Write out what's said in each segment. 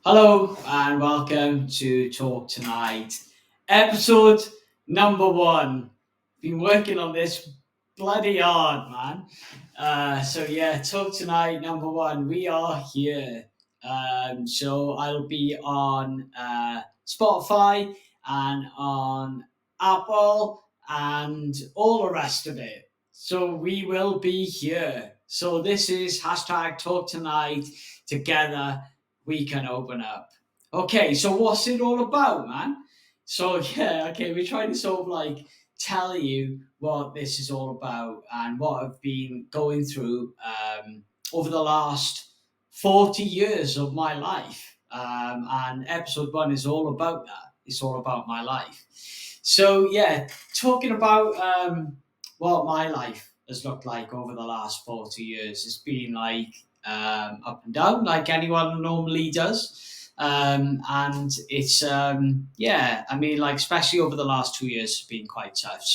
Hello and welcome to Talk Tonight, episode number one. Been working on this bloody hard, man. Talk Tonight number one. We are here. So I'll be on Spotify and on Apple and all the rest of it. So we will be here. So this is hashtag Talk Tonight together we can open up. Okay, so what's it all about, man? We're trying to sort of like tell you what this is all about and what I've been going through over the last 40 years of my life. And episode one is all about that. It's all about my life. Talking about what my life has looked like over the last 40 years. It's been like up and down, like anyone normally does. And it's, I mean, like, especially over the last 2 years, it's been quite tough.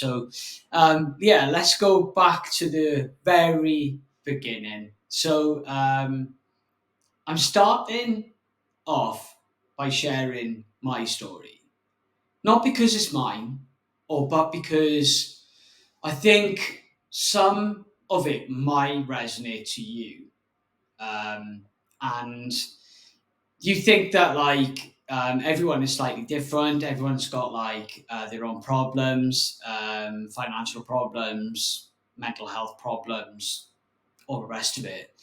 Let's go back to the very beginning. I'm starting off by sharing my story, not because it's mine, but because I think some of it might resonate to you. And you think that everyone is slightly different. Everyone's got their own problems, financial problems, mental health problems, all the rest of it.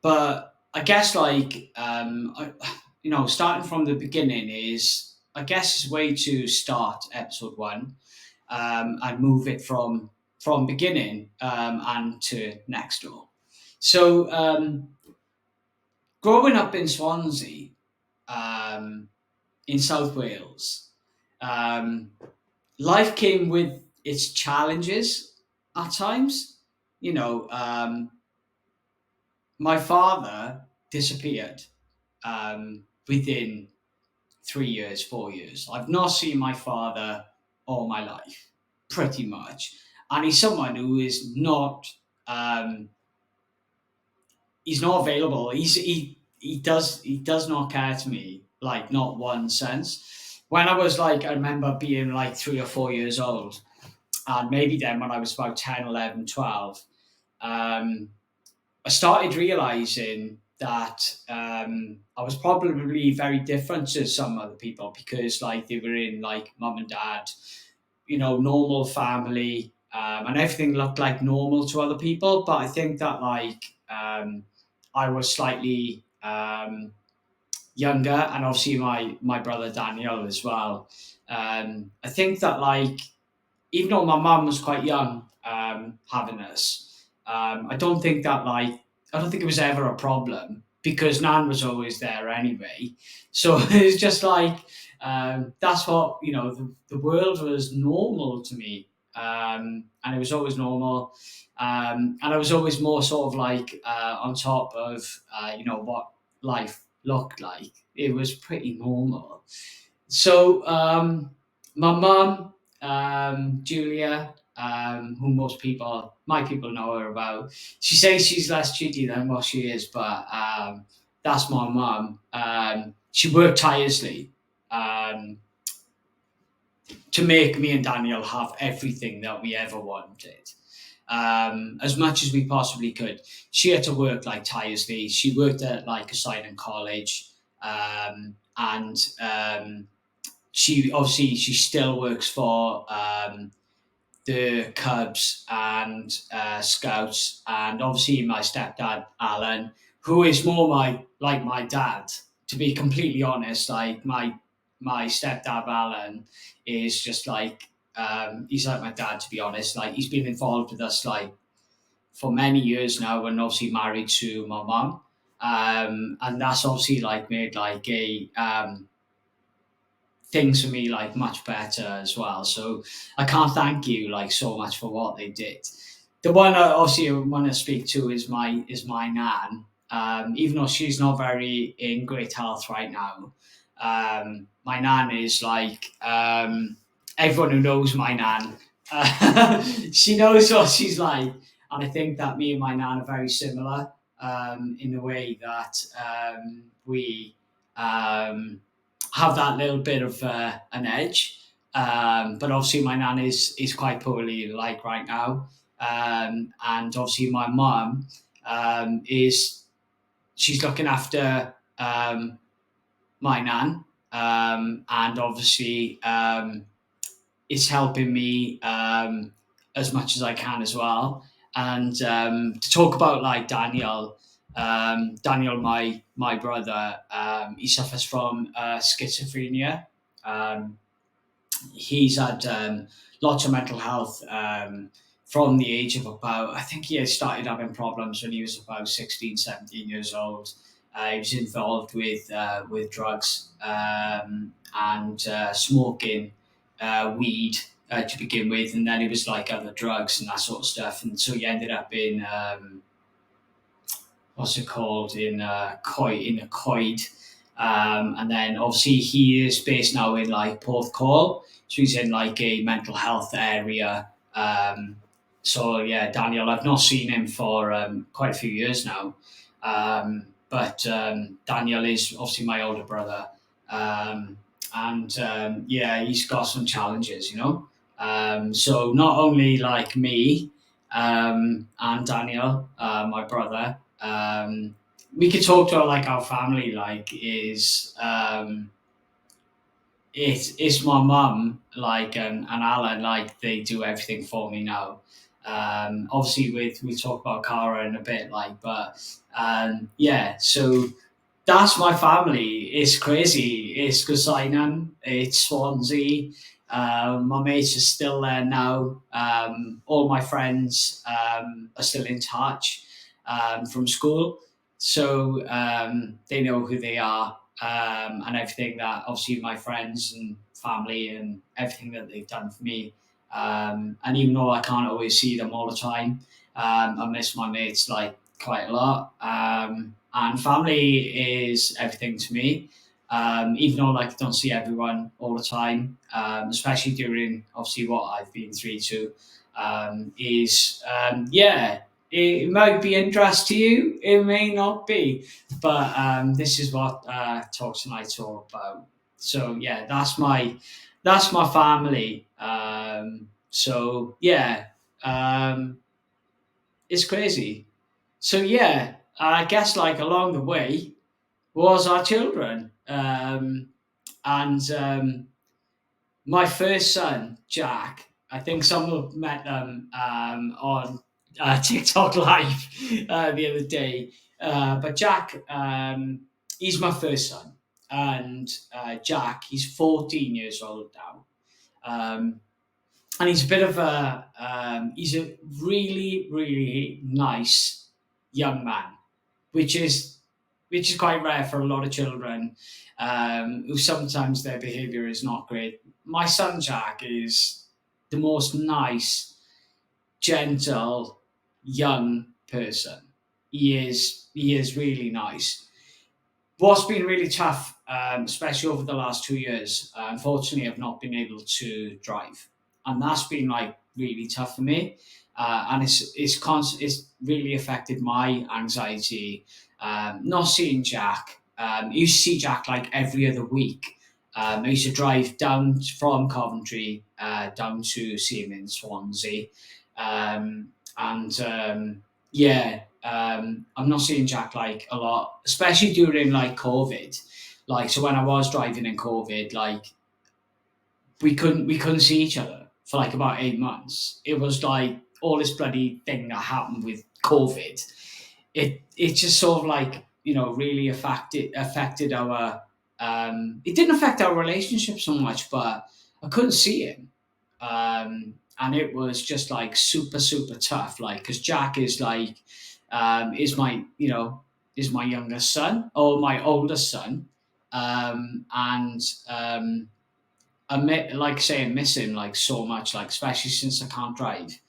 But I guess starting from the beginning is, I guess, is a way to start episode one, and move it from beginning and to next door. So growing up in Swansea, um, in South Wales, um, life came with its challenges at times. You know, my father disappeared within 3 years, 4 years. I've not seen my father all my life, pretty much. And he's someone who is not, um, he's not available. He does not care to me, like, not one sense. When I remember being like 3 or 4 years old, and maybe then when I was about 10, 11, 12, um, I started realizing that I was probably very different to some other people because like they were in like mum and dad, normal family, and everything looked like normal to other people. But I think that I was slightly younger, and obviously my brother Daniel as well. I think that even though my mum was quite young, having us, I don't think it was ever a problem because Nan was always there anyway. So it's just that's what the world was normal to me, and it was always normal, and I was always more sort of on top of what life looked like. It was pretty normal. So my mum, Julia, who my people know her about. She says she's less cheeky than what she is, but that's my mum. She worked tirelessly um, to make me and Daniel have everything that we ever wanted. As much as we possibly could. She had to work like tirelessly. She worked at like a silent college, and she still works for the Cubs and Scouts, and obviously my stepdad Alan, who is more my dad. To be completely honest, like my stepdad Alan is just he's like my dad. To be honest, like he's been involved with us like for many years now, and obviously married to my mum, and that's obviously like made like a things for me like much better as well. So I can't thank you like so much for what they did. The one I obviously want to speak to is my nan. Even though she's not very in great health right now, my nan is everyone who knows my nan. She knows what she's like, and I think that me and my nan are very similar in the way that we um, have that little bit of an edge. But obviously, my nan is quite poorly, like right now, and obviously, my mum is she's looking after my nan, and obviously, it's helping me as much as I can as well. And to talk about like Daniel, my brother, he suffers from schizophrenia. Um, he's had lots of mental health from the age of about, I think he had started having problems when he was about 16, 17 years old. He was involved with drugs and smoking weed to begin with, and then it was like other drugs and that sort of stuff. And so he ended up in what's it called in a coid, and then obviously he is based now in like Porthcawl, so he's in like a mental health area. So yeah, Daniel, I've not seen him for quite a few years now, but Daniel is obviously my older brother, um, and yeah, he's got some challenges, you know. So not only like me and Daniel, my brother. We could talk to like our family, like is it's my mum, like and Alan, like they do everything for me now. Obviously, with we talk about Cara in a bit, like, but yeah, so that's my family. It's crazy. It's Gosainen, it's Swansea. My mates are still there now. All my friends are still in touch from school. So they know who they are and everything that obviously my friends and family and everything that they've done for me. And even though I can't always see them all the time, I miss my mates like quite a lot. And family is everything to me. Even though like I don't see everyone all the time, especially during obviously what I've been through too, is yeah, it might be interest to you, it may not be, but this is what Talk Tonight's all about. So yeah, that's my family. So yeah, um, it's crazy. So yeah, I guess like along the way was our children, and my first son Jack. I think some have met them on TikTok Live the other day. But Jack, he's my first son, and Jack, he's 14 years old now. Um, and he's a bit of he's a really nice young man, which is quite rare for a lot of children who sometimes their behaviour is not great. My son Jack is the most nice, gentle, young person. He is really nice. What's been really tough, especially over the last 2 years, unfortunately, I've not been able to drive, and that's been like really tough for me. And it's really affected my anxiety. Not seeing Jack. I used to see Jack like every other week. I used to drive down from Coventry down to see him in Swansea, and yeah, I'm not seeing Jack like a lot, especially during like COVID. Like, so when I was driving in COVID, like we couldn't see each other for like about 8 months. It was like all this bloody thing that happened with COVID. It just sort of like really affected our. It didn't affect our relationship so much, but I couldn't see him, and it was just like super tough. Like, because Jack is like is my is my youngest son or my oldest son, and like I say, I miss him like so much, like especially since I can't drive.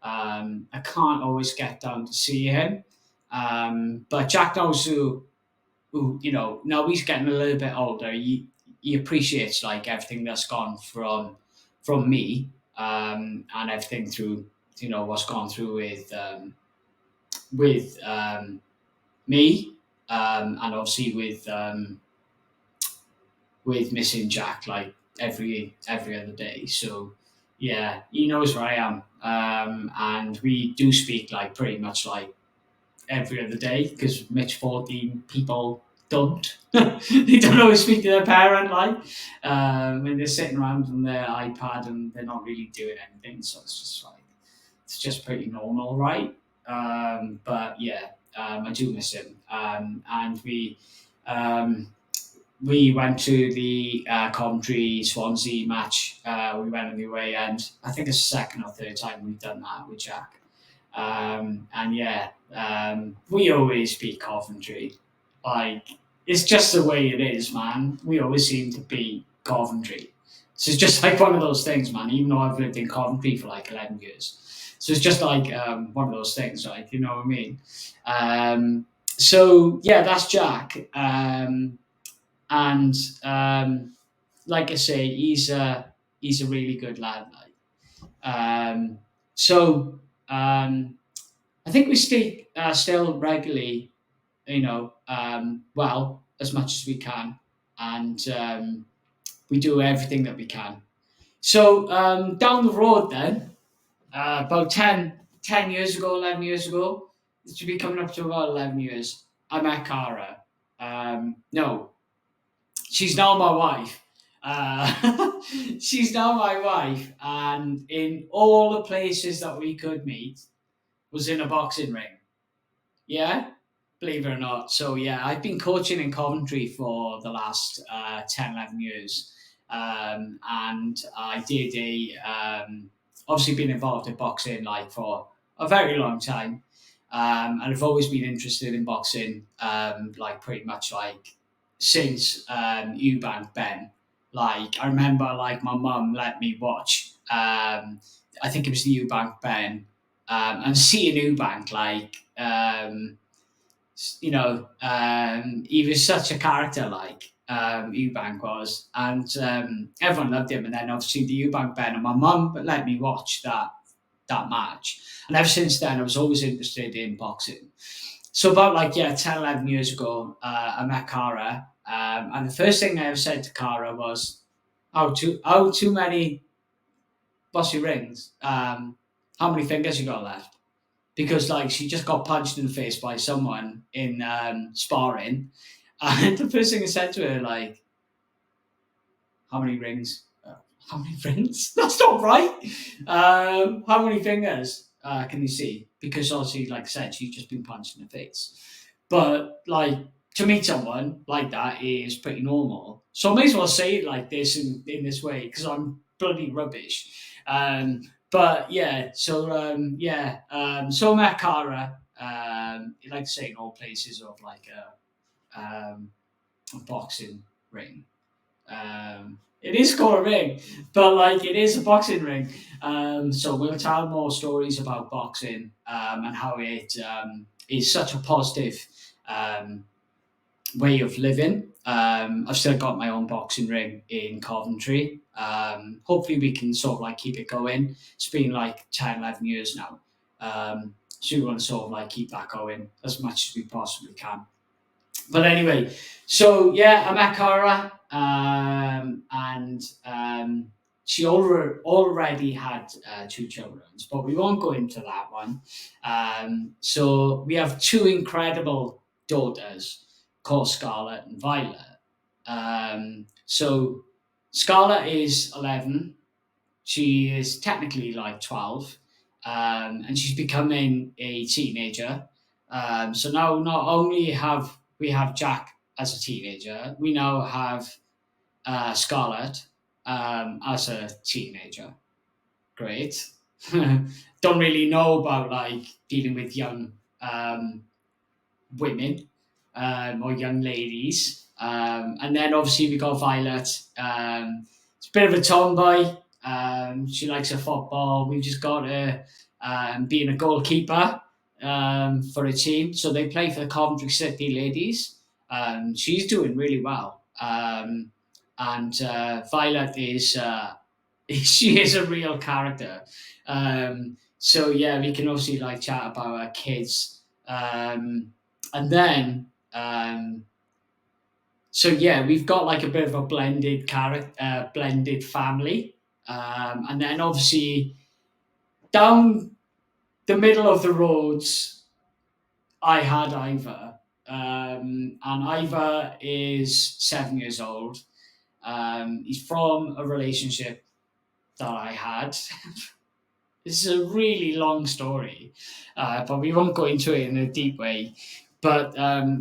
I can't always get down to see him. But Jack knows who now he's getting a little bit older. He appreciates like everything that's gone from me, and everything through what's gone through with me, and obviously with with missing Jack like every other day. So yeah, he knows where I am, and we do speak like pretty much like every other day because Mitch 14 people don't. They don't always speak to their parent like when they're sitting around on their iPad and they're not really doing anything. So it's just like it's just pretty normal, right? But yeah, I do miss him, and um, we went to the Coventry Swansea match. We went on the away end. I think it's the second or third time we've done that with Jack. And yeah, we always beat Coventry. Like, it's just the way it is, man. We always seem to beat Coventry. So it's just like one of those things, man. Even though I've lived in Coventry for like 11 years. So it's just like one of those things, right? You know what I mean? So yeah, that's Jack. And like I say, he's a really good lad. Like, so I think we speak still regularly, well, as much as we can, and we do everything that we can. So down the road, then, about 10 years ago, 11 years ago, it should be coming up to about 11 years, I met Cara. No, she's now my wife. She's now my wife, and in all the places that we could meet was in a boxing ring. Yeah, believe it or not. So yeah, I've been coaching in Coventry for the last 10, 11 years. And I did obviously been involved in boxing like for a very long time. And I've always been interested in boxing, like pretty much like since Eubank Ben. Like I remember like my mum let me watch, I think it was the Eubank Ben, and seeing Eubank like, he was such a character, like Eubank was, and everyone loved him. And then obviously the Eubank Ben, and my mum let me watch that match, and ever since then I was always interested in boxing. So about like yeah 10, 11 years ago, I met Cara, and the first thing I ever said to Cara was, how too many bossy rings? How many fingers you got left?" Because like she just got punched in the face by someone in sparring, and the first thing I said to her like, "How many rings? How many rings? That's not right. How many fingers can you see?" Because obviously, like I said, she's just been punched in the face. But like to meet someone like that is pretty normal. So I may as well say it like this in this way because I'm bloody rubbish. But yeah, so so I met Cara. Like I say, in all places of like a boxing ring. It is called a ring, but like it is a boxing ring. So we'll tell more stories about boxing, and how it is such a positive um, way of living. I've still got my own boxing ring in Coventry. Hopefully, we can sort of like keep it going. It's been like 10, 11 years now. So we want to sort of like keep that going as much as we possibly can. But anyway, so yeah, I met Cara, and she already had two children, but we won't go into that one. So we have two incredible daughters called Scarlett and Violet. So Scarlett is 11. She is technically like 12, and she's becoming a teenager. So now not only have we have Jack as a teenager, we now have Scarlett as a teenager. Great. Don't really know about like dealing with young women, or young ladies. And then obviously we got Violet. It's a bit of a tomboy. She likes her football. We've just got her being a goalkeeper for a team. So they play for the Coventry City Ladies. She's doing really well. And Violet is she is a real character. So yeah, we can obviously like chat about our kids, and then So yeah, we've got like a bit of a blended family, and then obviously down the middle of the roads, I had Ivor, and Ivor is 7 years old. He's from a relationship that I had. This is a really long story, but we won't go into it in a deep way. But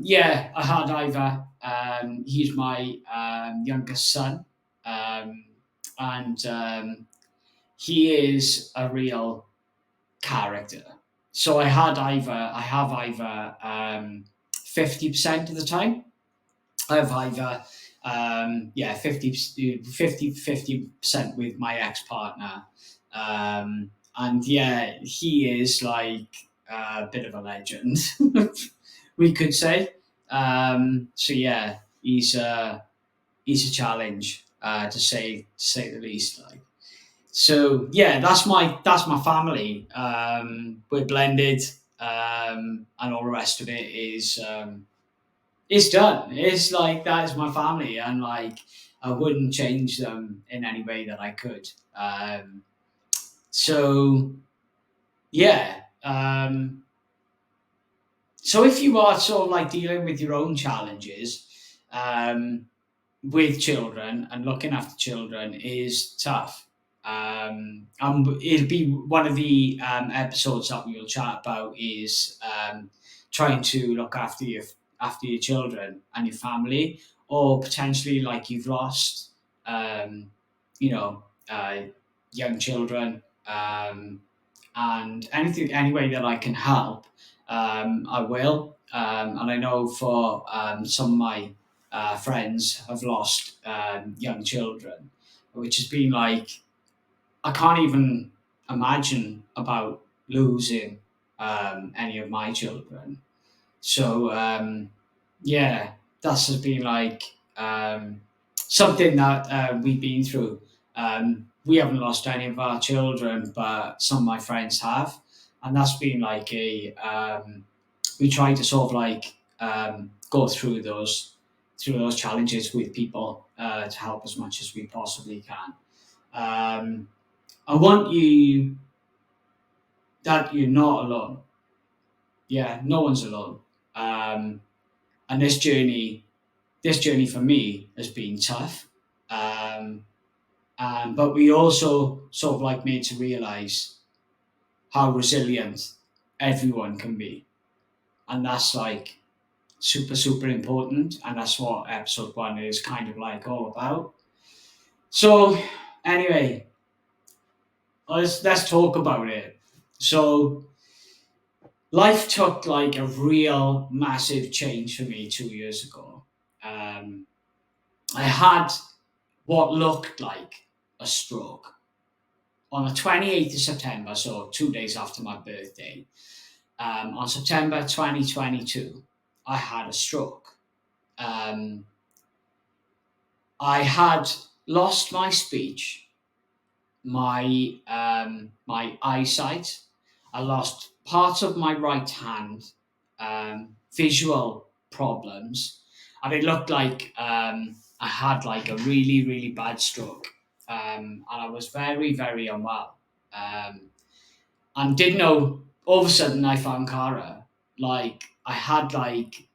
yeah, I had Ivor. He's my youngest son, um, and he is a real character. So I had Ivor. I have Ivor 50% of the time. I have either yeah 50% with my ex-partner, and yeah, he is like a bit of a legend, we could say. So yeah, he's a challenge, to say the least. Like, so yeah, that's my family. We're blended, and all the rest of it is it's done. It's like that is my family, and like I wouldn't change them in any way that I could. So yeah. So if you are sort of like dealing with your own challenges, um, with children and looking after children is tough. It'll be one of the episodes that we'll chat about is trying to look after your children and your family, or potentially like you've lost, um, you know, uh, young children, and anything, any way that I can help, I will. And I know for some of my friends have lost young children, which has been like I can't even imagine about losing any of my children. So yeah, that's has been like something that we've been through. We haven't lost any of our children, but some of my friends have, and that's been like a we try to sort of like go through those challenges with people to help as much as we possibly can. Um, I want you that you're not alone. Yeah, no one's alone. Um, and this journey for me has been tough. Um, but we also sort of like made to realize how resilient everyone can be, and that's like super super important, and that's what episode one is kind of like all about. So anyway, let's talk about it. So life took like a real massive change for me 2 years ago. um, I had what looked like a stroke on the 28th of September, so 2 days after my birthday. On September 2022, I had a stroke. um, I had lost my speech, my eyesight. I lost part of my right hand, visual problems, and it looked like I had like a really really bad stroke, and I was very very unwell, and didn't know. All of a sudden, I found Cara. Like I had like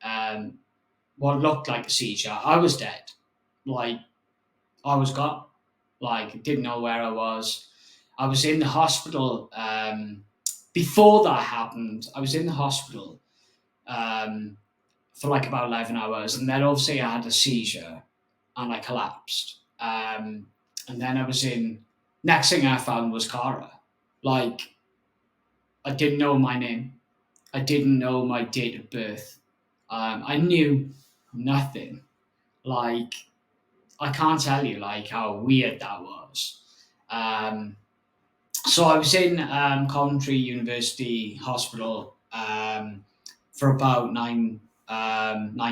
what looked like a seizure. I was dead. Like I was gone. Like didn't know where I was. I was in the hospital. Before that happened, I was in the hospital um, for like about 11 hours, and then obviously I had a seizure and I collapsed. And then I was in. Next thing I found was Cara. Like I didn't know my name. I didn't know my date of birth. I knew nothing. Like I can't tell you like how weird that was. Um, so I was in Coventry University Hospital for about 9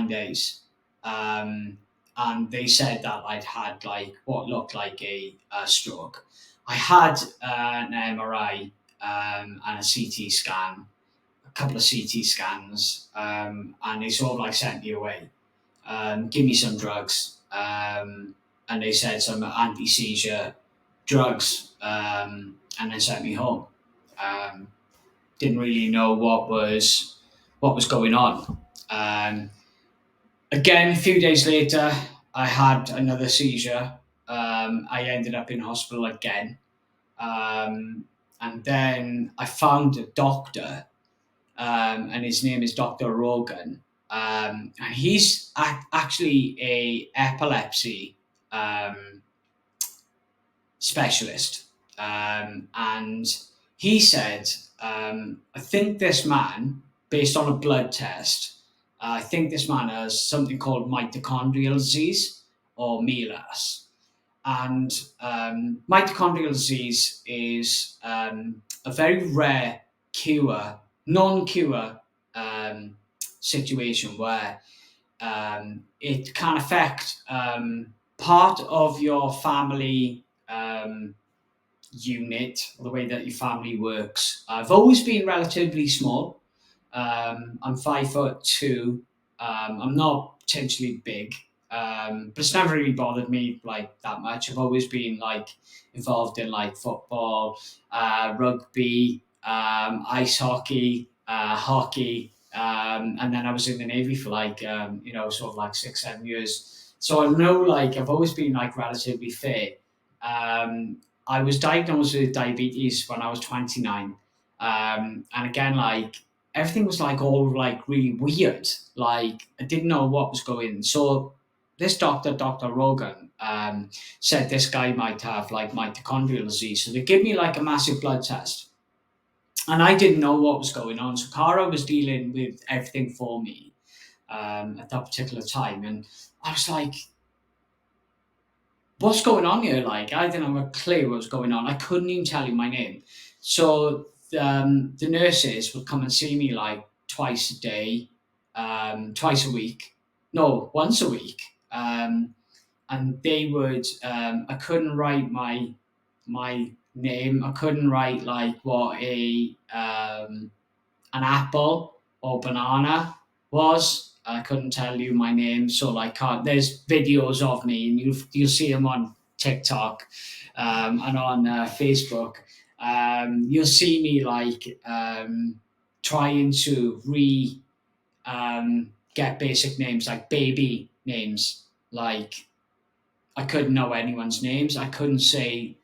days, um, and they said that I'd had like what looked like a stroke. I had an MRI and a CT scan, a couple of CT scans, and they sort of like sent me away. give me some drugs. And they said some anti seizure drugs, and then sent me home. Um, didn't really know what was going on. Um, Again, a few days later, I had another seizure. I ended up in hospital again, um, and then I found a doctor, and his name is Dr. Rogan, and he's actually a epilepsy um, specialist, and he said, I think this man, based on a blood test, I think this man has something called mitochondrial disease or MELAS. And mitochondrial disease is a very rare cure, non-cure um, situation where it can affect part of your family unit, or the way that your family works. I've always been relatively small. I'm 5'2". I'm not potentially big, but it's never really bothered me like that much. I've always been like involved in like football, rugby, ice hockey, hockey, and then I was in the navy for like sort of like 6 7 years. So I know like I've always been like relatively fit. I was diagnosed with diabetes when I was 29. And again, like everything was like all like really weird. Like I didn't know what was going. So this doctor, Dr. Rogan, said this guy might have like mitochondrial disease. So they gave me like a massive blood test. And I didn't know what was going on. So Cara was dealing with everything for me at that particular time. And I was like, what's going on here? Like, I didn't have a clue what was going on. I couldn't even tell you my name. So the nurses would come and see me like twice a day, twice a week, no, once a week. And they would, I couldn't write my name. I couldn't write like what an apple or banana was. I couldn't tell you my name, so like there's videos of me, and you'll see them on TikTok and on Facebook. You'll see me like trying to get basic names like baby names. Like I couldn't know anyone's names. I couldn't say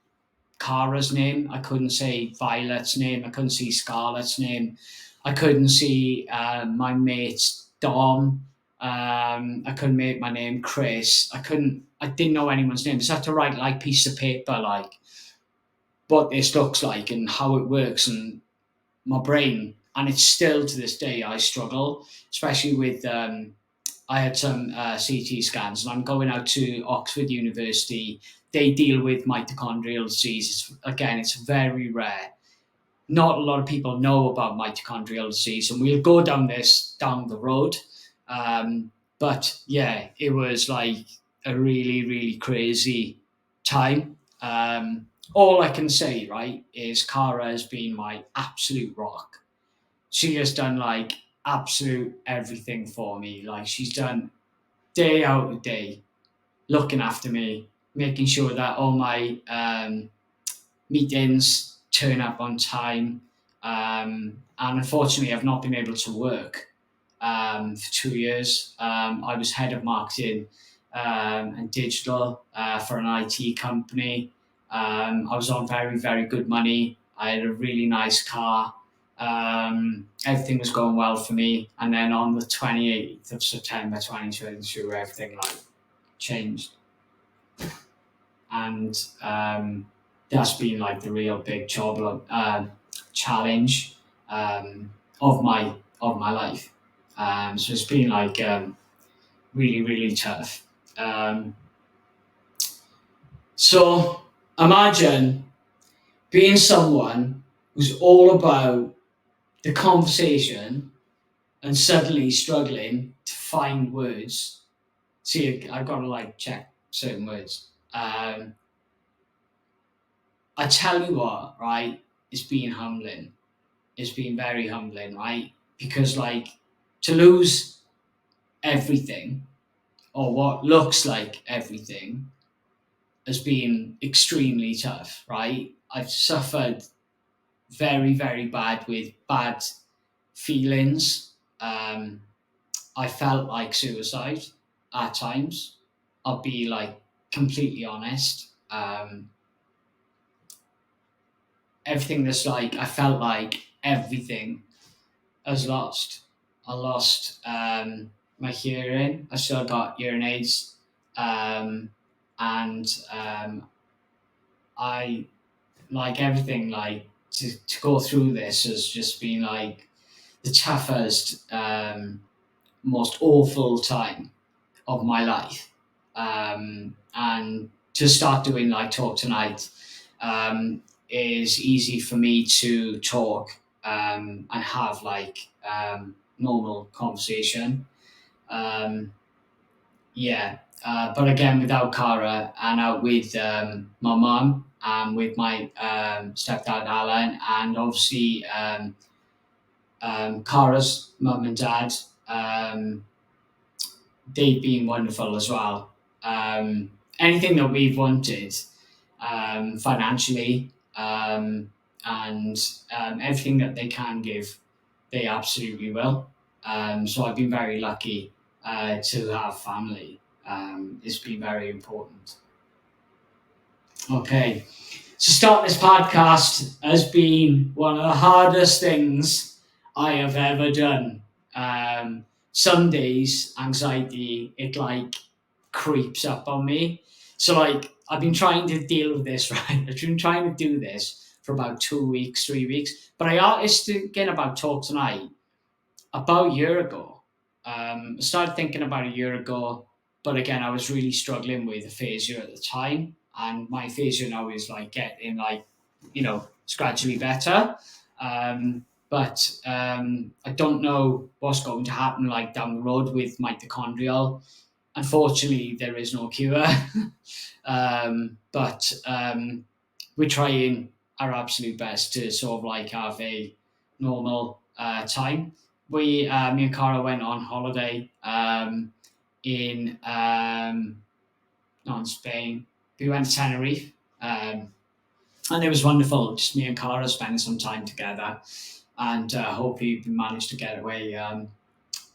Cara's name. I couldn't say Violet's name. I couldn't see Scarlett's name. I couldn't see my mate's Dom. I couldn't make my name Chris. I couldn't. I didn't know anyone's name. I just had to write like piece of paper, like what this looks like and how it works, and my brain. And it's still to this day I struggle, especially with. I had some CT scans, and I'm going out to Oxford University. They deal with mitochondrial disease. Again, it's very rare. Not a lot of people know about mitochondrial disease, and we'll go down the road. But yeah, it was like a really, really crazy time. All I can say, right, is Cara has been my absolute rock. She has done like absolute everything for me. Like she's done day out of day, looking after me, making sure that all my meetings turn up on time. And unfortunately, I've not been able to work for 2 years. I was head of marketing and digital for an IT company. I was on very, very good money. I had a really nice car. Everything was going well for me. And then on the 28th of September 2022, everything like changed. And that's been like the real big challenge of my life. So it's been like really, really tough. So imagine being someone who's all about the conversation and suddenly struggling to find words. See, I've got to like check certain words. I tell you what, right? It's been humbling. It's been very humbling, right? Because like to lose everything or what looks like everything has been extremely tough, right? I've suffered very, very bad with bad feelings. Um, I felt like suicide at times. I'll be like completely honest. Everything that's like, I felt like everything has lost. I lost my hearing. I still got hearing aids. Um, and I like everything, like to go through this has just been like the toughest, most awful time of my life. And to start doing like talk tonight is easy for me to talk and have like normal conversation. Um, yeah, but again, without Cara and out with my mum and with my stepdad Alan, and obviously Cara's mum and dad. Um, they've been wonderful as well. Anything that we've wanted financially, and everything that they can give, they absolutely will. So I've been very lucky to have family. It's been very important. Okay, to start this podcast has been one of the hardest things I have ever done. Some days, anxiety, it like creeps up on me. So, like, I've been trying to deal with this, right? I've been trying to do this for about 2 weeks, 3 weeks. But I artist again about talk tonight about a year ago. I started thinking about a year ago, but again, I was really struggling with aphasia at the time, and my aphasia now is like getting like, it's gradually better. But I don't know what's going to happen like down the road with mitochondrial. Unfortunately, there is no cure, but we're trying our absolute best to sort of like have a normal time. Me and Cara went on holiday in not in Spain. We went to Tenerife, and it was wonderful. Just me and Cara spending some time together, and hopefully we manage to get away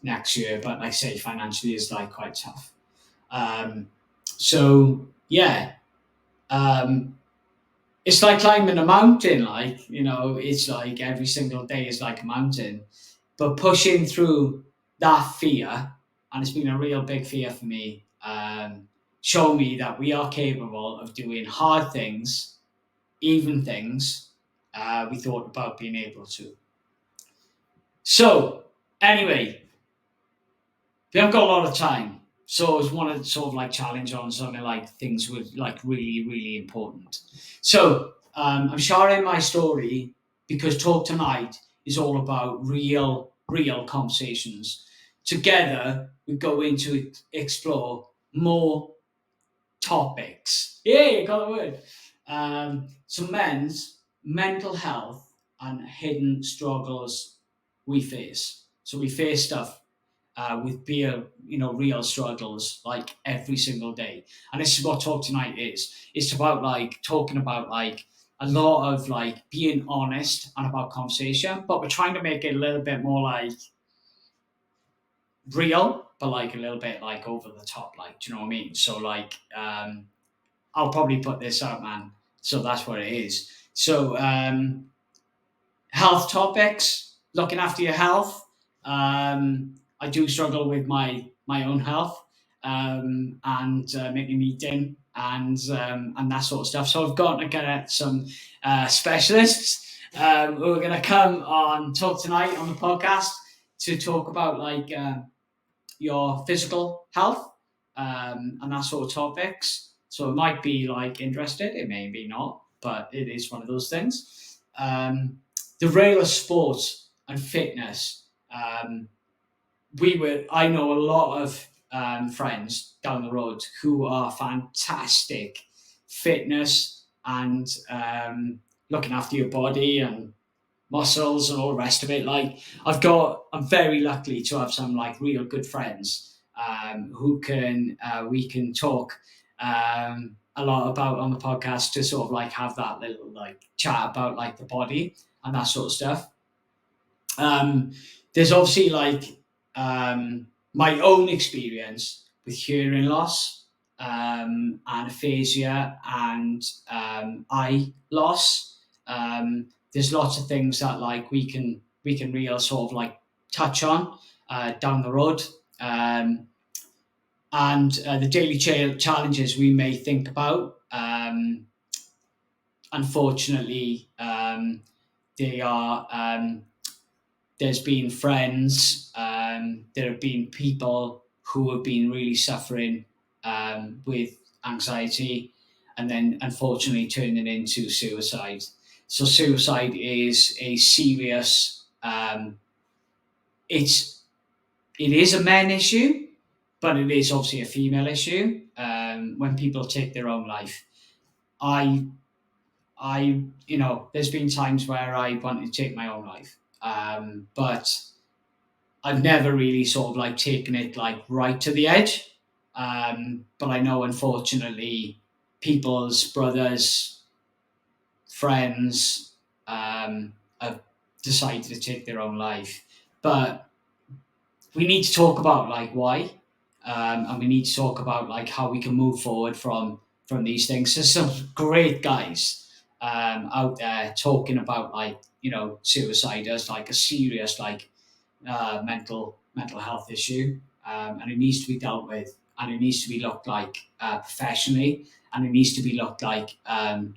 next year. But like I say, financially is like quite tough. So yeah, um, it's like climbing a mountain. Like, it's like every single day is like a mountain, but pushing through that fear, and it's been a real big fear for me, show me that we are capable of doing hard things, even things we thought about being able to. So, anyway, we haven't got a lot of time. So I just want to sort of like challenge on something like things were like really, really important. So I'm sharing my story because Talk Tonight is all about real, real conversations. Together, we go into explore more topics. Yeah, got the word. So men's mental health and hidden struggles we face. So we face stuff with beer, real struggles like every single day. And this is what Talk Tonight is. It's about like talking about like a lot of like being honest and about conversation, but we're trying to make it a little bit more like real, but like a little bit like over the top, like, do you know what I mean? So like I'll probably put this out, man. So that's what it is. So health topics, looking after your health. I do struggle with my own health, and making me dim and that sort of stuff. So I've got to get some specialists who are going to come on talk tonight on the podcast to talk about like your physical health and that sort of topics. So it might be like interested, it may be not, but it is one of those things. The rail of sports and fitness. I know a lot of friends down the road who are fantastic fitness and looking after your body and muscles and all the rest of it. Like I'm very lucky to have some like real good friends who can we can talk a lot about on the podcast to sort of like have that little like chat about like the body and that sort of stuff. Um, there's obviously like my own experience with hearing loss, and aphasia, and eye loss. There's lots of things that like we can real sort of like touch on down the road. Um, and the daily challenges we may think about. Unfortunately, they are there's been friends, there have been people who have been really suffering with anxiety, and then unfortunately turning into suicide. So suicide is a serious. It is a men issue, but it is obviously a female issue. When people take their own life, I, there's been times where I wanted to take my own life, but I've never really sort of like taken it like right to the edge. But I know, unfortunately, people's brothers, friends, have decided to take their own life. But we need to talk about like why, and we need to talk about like how we can move forward from these things. There's some great guys out there talking about like suicide as like a serious like mental health issue, and it needs to be dealt with, and it needs to be looked like professionally, and it needs to be looked like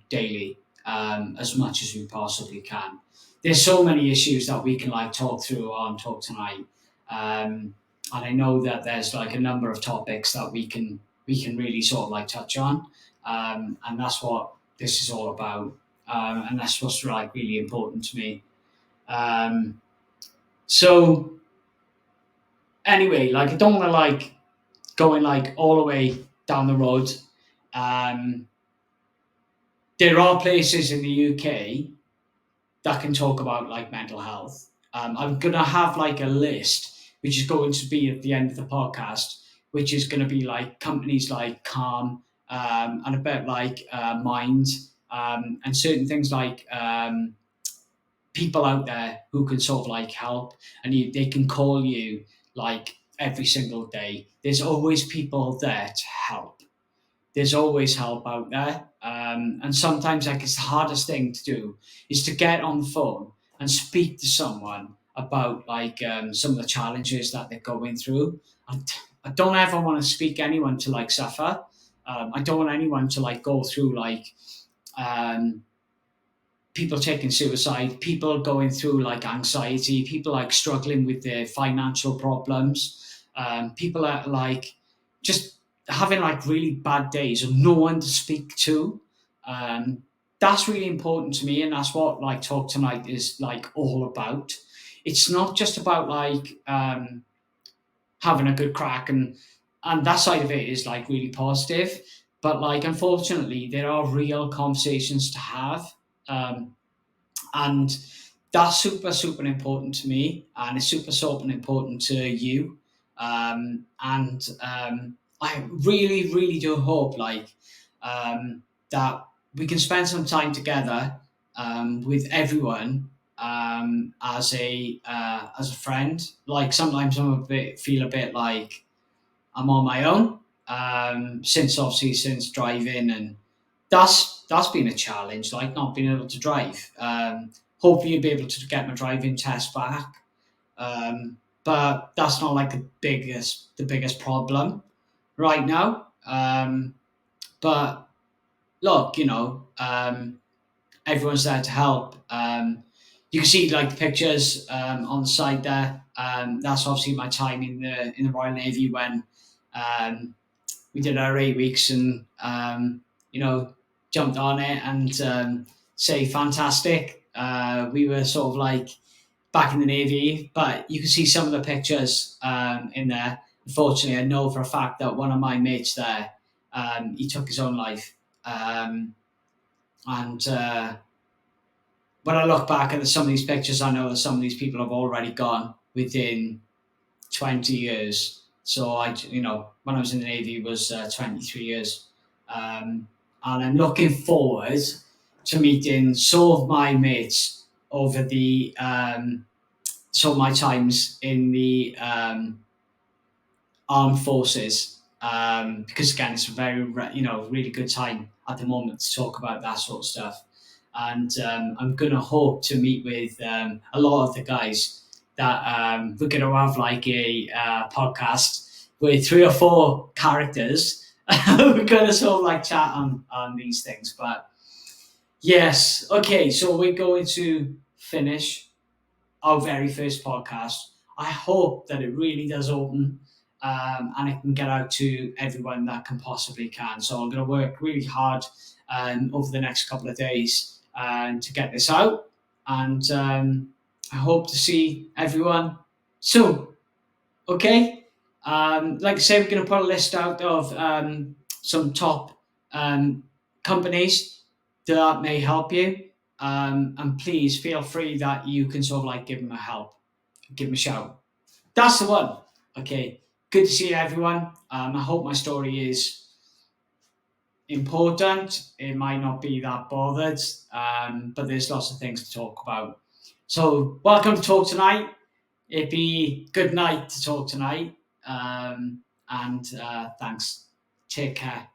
daily, as much as we possibly can. There's so many issues that we can like talk through on talk tonight, and I know that there's like a number of topics that we can really sort of like touch on, and that's what this is all about, and that's what's like really important to me. Um, so anyway, like I don't want to like going like all the way down the road. Um, there are places in the UK that can talk about like mental health. I'm gonna have like a list, which is going to be at the end of the podcast, which is going to be like companies like Calm, and a bit like Mind, and certain things like people out there who can sort of like help, and they can call you like every single day. There's always people there to help. There's always help out there, and sometimes like it's the hardest thing to do is to get on the phone and speak to someone about like some of the challenges that they're going through. I don't ever want to speak anyone to like suffer. I don't want anyone to like go through like um, people taking suicide, people going through like anxiety, people like struggling with their financial problems, people are like just having like really bad days and no one to speak to. Um, that's really important to me, and that's what like Talk Tonight is like all about. It's not just about like having a good crack, and that side of it is like really positive. But like unfortunately, there are real conversations to have. Um, and that's super important to me, and it's super important to you, and I really do hope like that we can spend some time together with everyone, as a friend. Like sometimes feel a bit like I'm on my own, since driving, and that's been a challenge, like not being able to drive. Hopefully, you'll be able to get my driving test back, but that's not like the biggest problem right now. But look, everyone's there to help. You can see like the pictures on the side there. That's obviously my time in the Royal Navy when um, we did our 8 weeks, and you know jumped on it, and say fantastic. We were sort of like back in the Navy, but you can see some of the pictures in there. Unfortunately, I know for a fact that one of my mates there, he took his own life. And when I look back at some of these pictures, I know that some of these people have already gone within 20 years. So when I was in the Navy, it was 23 years. Um, and I'm looking forward to meeting some of my mates over some of my times in the armed forces, because again, it's a really good time at the moment to talk about that sort of stuff. And I'm gonna hope to meet with a lot of the guys that we're gonna have like a podcast with 3 or 4 characters. We're gonna sort of like chat on these things. But yes, okay, so we're going to finish our very first podcast. I hope that it really does open, and it can get out to everyone that can possibly can. So I'm going to work really hard over the next couple of days to get this out, and I hope to see everyone soon. Okay. Like I say, we're going to put a list out of some top um, companies that may help you. And please feel free that you can sort of like give them a help, give them a shout. That's the one. Okay. Good to see everyone. I hope my story is important. It might not be that bothered, but there's lots of things to talk about. So, welcome to Talk Tonight. It'd be good night to talk tonight. And thanks. Take care.